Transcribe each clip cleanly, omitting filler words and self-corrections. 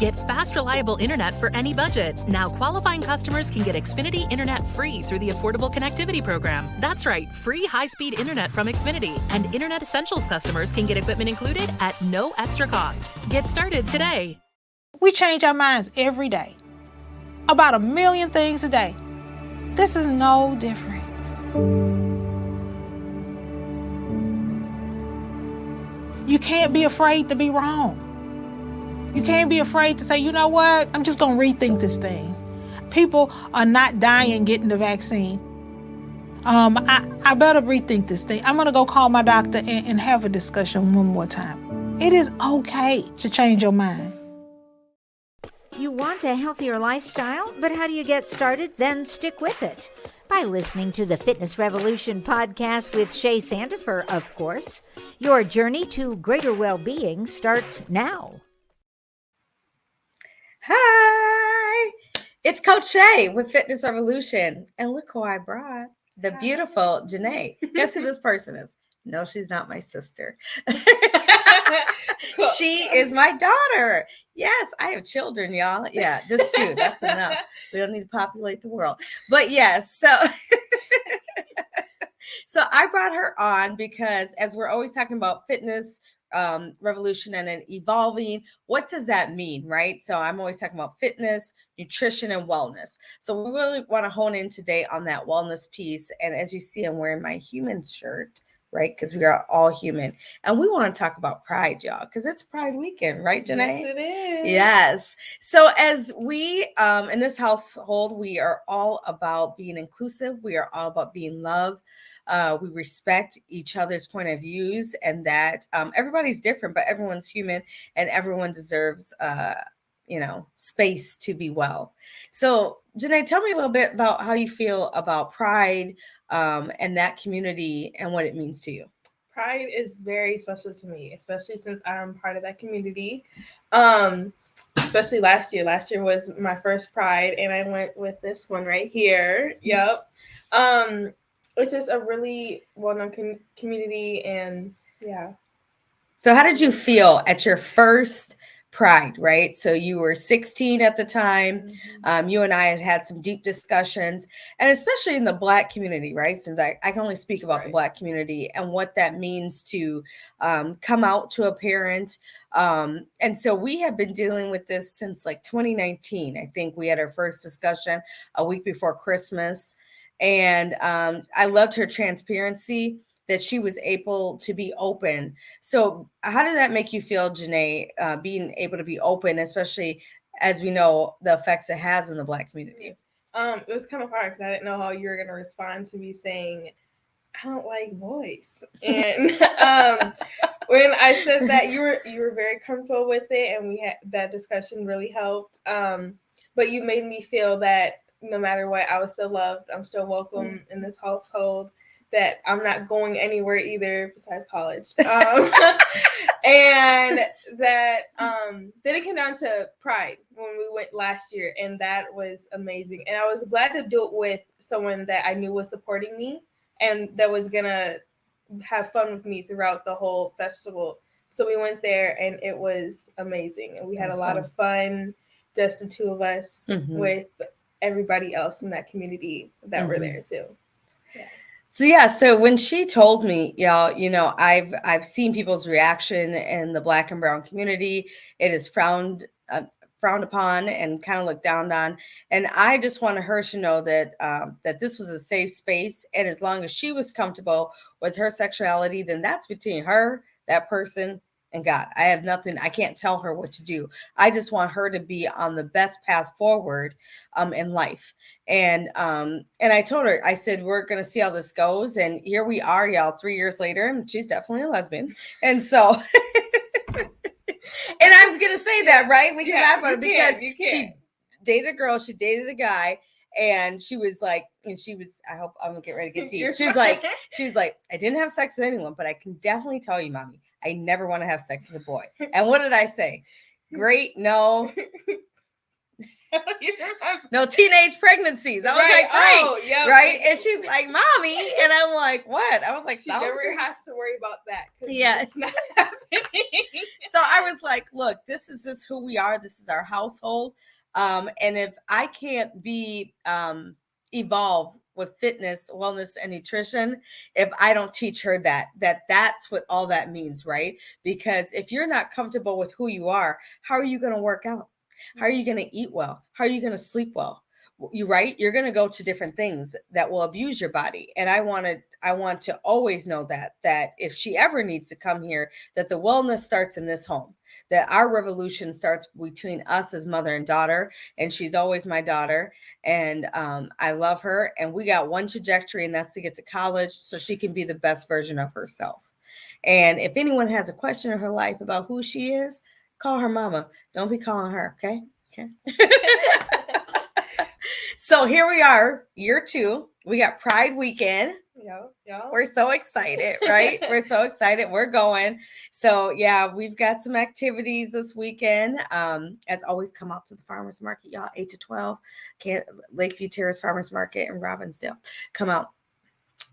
Get fast, reliable internet for any budget. Now qualifying customers can get Xfinity Internet free through the Affordable Connectivity Program. That's right, free high-speed internet from Xfinity. And Internet Essentials customers can get equipment included at no extra cost. Get started today. We change our minds every day. About 1 million things a day. This is no different. You can't be afraid to be wrong. You can't be afraid to say, you know what, I'm just going to rethink this thing. People are not dying getting the vaccine. I better rethink this thing. I'm going to go call my doctor and have a discussion one more time. It is okay to change your mind. You want a healthier lifestyle, but how do you get started? Then stick with it. By listening to the Fitness Revolution podcast with Shay Sandifer, of course. Your journey to greater well-being starts now. Hi, it's Coach Shay with Fitness Revolution. And look who I brought, the beautiful Janae. Guess who this person is? No, she's not my sister. She is my daughter. Yes, I have children, y'all. Yeah, just 2. That's enough. We don't need to populate the world. But yes, so I brought her on because as we're always talking about fitness, revolution and then evolving, what does that mean, right? So I'm always talking about fitness, nutrition, and wellness. So we really want to hone in today on that wellness piece. And as you see, I'm wearing my human shirt, right? Because we are all human. And we want to talk about pride, y'all, because it's Pride Weekend, right, Janae? Yes, it is. Yes. So as we, in this household, we are all about being inclusive. We are all about being loved. We respect each other's point of views and that everybody's different, but everyone's human and everyone deserves, space to be well. So, Janae, tell me a little bit about how you feel about Pride and that community and what it means to you. Pride is very special to me, especially since I'm part of that community. Especially last year. Last year was my first Pride, and I went with this one right here. Yep. It's just a really well-known community, and yeah. So how did you feel at your first Pride, right? So you were 16 at the time. You and I had some deep discussions, and especially in the Black community, right? Since I can only speak about the Black community and what that means to come out to a parent. And so we have been dealing with this since like 2019. I think we had our first discussion a week before Christmas. And I loved her transparency that she was able to be open. So how did that make you feel, Janae, being able to be open, especially as we know the effects it has in the Black community? It was kind of hard because I didn't know how you were going to respond to me saying, I don't like boys. And when I said that, you were very comfortable with it, and we had that discussion really helped. But you made me feel that no matter what, I was still loved. I'm still welcome in this household, that I'm not going anywhere either besides college. And that then it came down to Pride when we went last year, and that was amazing. And I was glad to do it with someone that I knew was supporting me and that was going to have fun with me throughout the whole festival. So we went there, and it was amazing. And we had a lot of fun, just the 2 of us with everybody else in that community that were there too. Yeah. So when she told me, y'all, I've seen people's reaction in the Black and brown community. It is frowned upon and kind of looked down on. And I just wanted her to know that that this was a safe space. And as long as she was comfortable with her sexuality, then that's between her, that person, and God. I have nothing. I can't tell her what to do. I just want her to be on the best path forward in life. And I told her, I said, we're going to see how this goes. And here we are, y'all, 3 years later, and she's definitely a lesbian. And so, and I'm going to say that, right? We can laugh about it because she dated a girl, she dated a guy. And she was like, I hope I'm gonna get ready to get deep. She was like, I didn't have sex with anyone, but I can definitely tell you, mommy, I never want to have sex with a boy. And what did I say? Great, no. No, teenage pregnancies. I was Right. like, great. Oh, yeah. Right. And she's like, mommy. And I'm like, what? I was like, She sounds never great. has to worry about that. Yeah. It's not happening. So I was like, look, this is just who we are. This is our household. And if I can't be evolve with fitness, wellness, and nutrition, if I don't teach her that's what all that means, right? Because if you're not comfortable with who you are, how are you going to work out? How are you going to eat well? How are you going to sleep well? You're going to go to different things that will abuse your body. And I want to always know that if she ever needs to come here, that the wellness starts in this home, that our revolution starts between us as mother and daughter. And she's always my daughter. And I love her. And we got one trajectory, and that's to get to college so she can be the best version of herself. And if anyone has a question in her life about who she is, call her mama. Don't be calling her. Okay. So here we are, year 2. We got Pride weekend. Yeah. We're so excited, right? We're so excited. We're going. So yeah, we've got some activities this weekend. As always, come out to the farmers market, y'all. 8 to 12. Lakeview Terrace Farmers Market in Robbinsdale. Come out.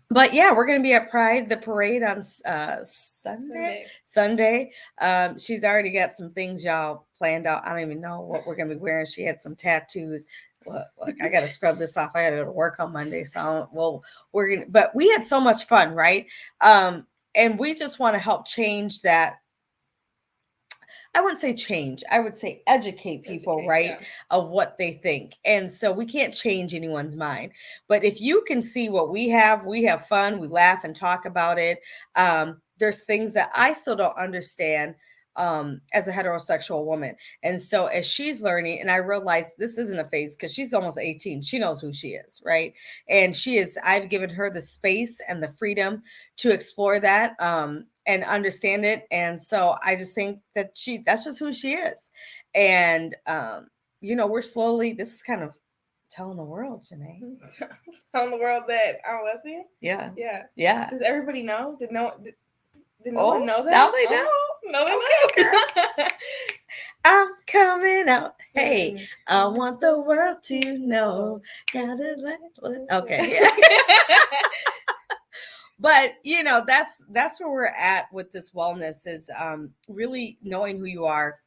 But yeah, we're going to be at Pride, the parade on Sunday. She's already got some things, y'all, planned out. I don't even know what we're going to be wearing. She had some tattoos. Look, I got to scrub this off. I got to go to work on Monday. So, but we had so much fun, right? And we just want to help change that. I wouldn't say change. I would say educate people, right? Yeah. Of what they think. And so we can't change anyone's mind. But if you can see what we have fun, we laugh and talk about it. There's things that I still don't understand as a heterosexual woman. And so as she's learning, and I realize this isn't a phase because she's almost 18. She knows who she is, right? And I've given her the space and the freedom to explore that. And understand it. And so I just think that that's just who she is. And, we're slowly, this is kind of telling the world, Janae. Telling the world that I'm a lesbian? Yeah. Yeah. Does everybody know? Did no one know that? Now they know. No, they know. I'm coming out. Hey, I want the world to know. Gotta let. Okay. But, that's where we're at with this wellness is really knowing who you are,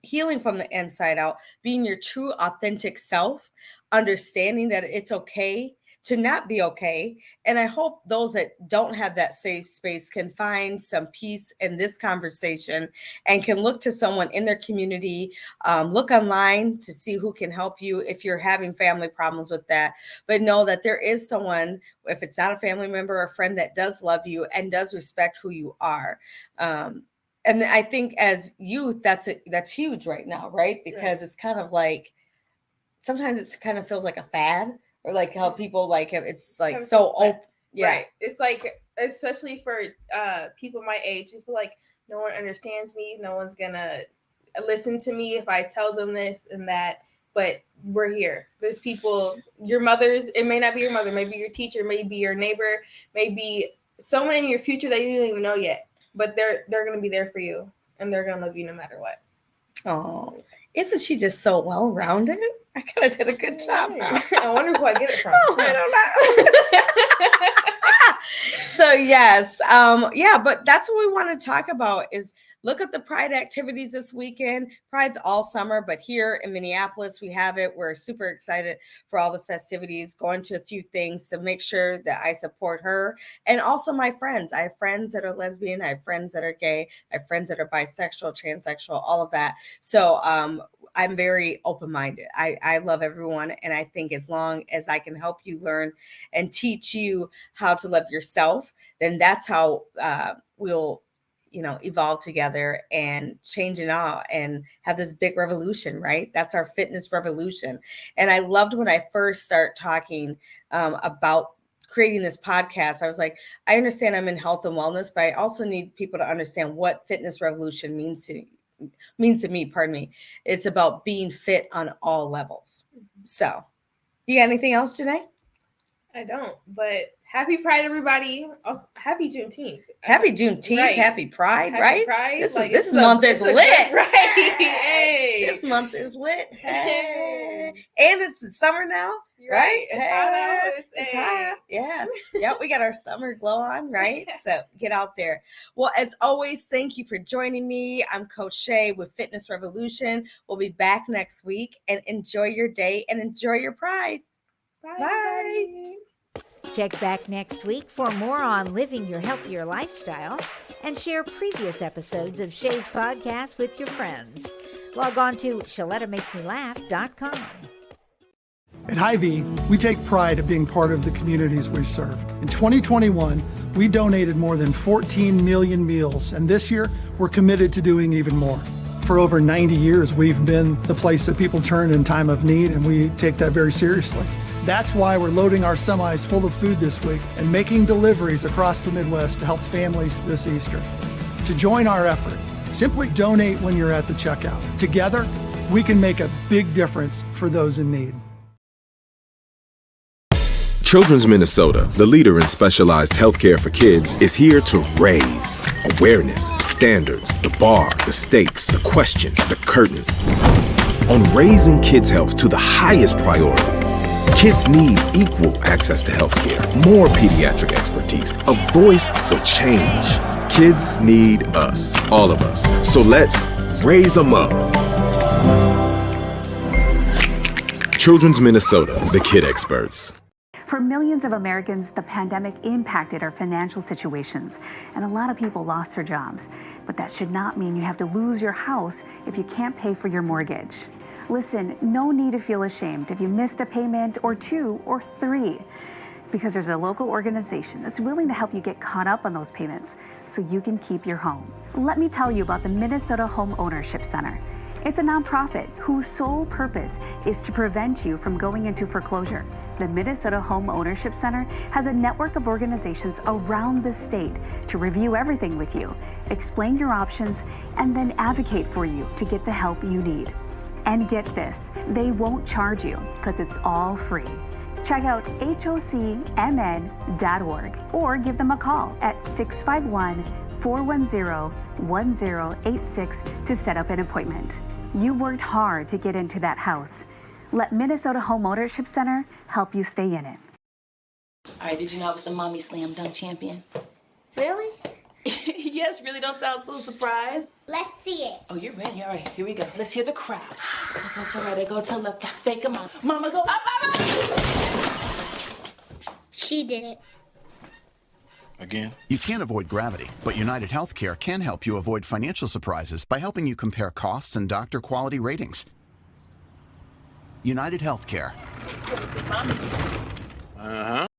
healing from the inside out, being your true, authentic self, understanding that it's okay to not be okay. And I hope those that don't have that safe space can find some peace in this conversation and can look to someone in their community, look online to see who can help you if you're having family problems with that. But know that there is someone, if it's not a family member or a friend, that does love you and does respect who you are. And I think as youth, that's huge right now, right? Because It's kind of like, sometimes it kind of feels like a fad. Or like how people it's like so open. Yeah. Right. It's like, especially for people my age, you feel like no one understands me. No one's going to listen to me if I tell them this and that. But we're here. There's people, your mothers, it may not be your mother, maybe your teacher, maybe your neighbor, maybe someone in your future that you don't even know yet. But they're going to be there for you. And they're going to love you no matter what. Oh, isn't she just so well-rounded? I kind of did a good job. I wonder who I get it from. I don't know. So yes, but that's what we want to talk about is look at the Pride activities this weekend. Pride's all summer, but here in Minneapolis, we have it. We're super excited for all the festivities, going to a few things to make sure that I support her and also my friends. I have friends that are lesbian. I have friends that are gay. I have friends that are bisexual, transsexual, all of that. So I'm very open-minded. I love everyone. And I think as long as I can help you learn and teach you how to love yourself, then that's how we'll evolve together and change it all and have this big revolution, right? That's our fitness revolution. And I loved when I first started talking about creating this podcast. I was like, I understand I'm in health and wellness, but I also need people to understand what fitness revolution means to me. Pardon me. It's about being fit on all levels. So you got anything else, Janae? I don't, but happy Pride, everybody. Also, happy Juneteenth. Happy Juneteenth. Right. Happy Pride, happy right? Pride. This month is lit. Right. Hey. This This month is lit. Hey. And it's summer now. Right? It's hot out. It's hot. Yeah. Yeah. We got our summer glow on, right? So get out there. Well, as always, thank you for joining me. I'm Coach Shay with Fitness Revolution. We'll be back next week, and enjoy your day and enjoy your pride. Bye. Check back next week for more on living your healthier lifestyle and share previous episodes of Shay's podcast with your friends. Log on to ShalettaMakesMeLaugh.com. At Hy-Vee, we take pride in being part of the communities we serve. In 2021, we donated more than 14 million meals, and this year, we're committed to doing even more. For over 90 years, we've been the place that people turn in time of need, and we take that very seriously. That's why we're loading our semis full of food this week and making deliveries across the Midwest to help families this Easter. To join our effort, simply donate when you're at the checkout. Together, we can make a big difference for those in need. Children's Minnesota, the leader in specialized healthcare for kids, is here to raise awareness, standards, the bar, the stakes, the question, the curtain. On raising kids' health to the highest priority, kids need equal access to healthcare, more pediatric expertise, a voice for change. Kids need us, all of us. So let's raise them up. Children's Minnesota, the kid experts. For millions of Americans, the pandemic impacted our financial situations, and a lot of people lost their jobs. But that should not mean you have to lose your house if you can't pay for your mortgage. Listen, no need to feel ashamed if you missed a payment or 2 or 3, because there's a local organization that's willing to help you get caught up on those payments so you can keep your home. Let me tell you about the Minnesota Home Ownership Center. It's a nonprofit whose sole purpose is to prevent you from going into foreclosure. The Minnesota Home Ownership Center has a network of organizations around the state to review everything with you, explain your options, and then advocate for you to get the help you need. And get this, they won't charge you because it's all free. Check out hocmn.org or give them a call at 651-410-1086 to set up an appointment. You worked hard to get into that house. Let Minnesota Home Ownership Center help you stay in it. All right, did you know I was the Mommy Slam Dunk Champion? Really? Yes, really, don't sound so surprised. Let's see it. Oh, you're ready. All right, here we go. Let's hear the crowd. So go to right, go to left, fake 'em out. Mama, go up, mama! She did it. Again? You can't avoid gravity, but United Healthcare can help you avoid financial surprises by helping you compare costs and doctor quality ratings. United Healthcare. Uh-huh.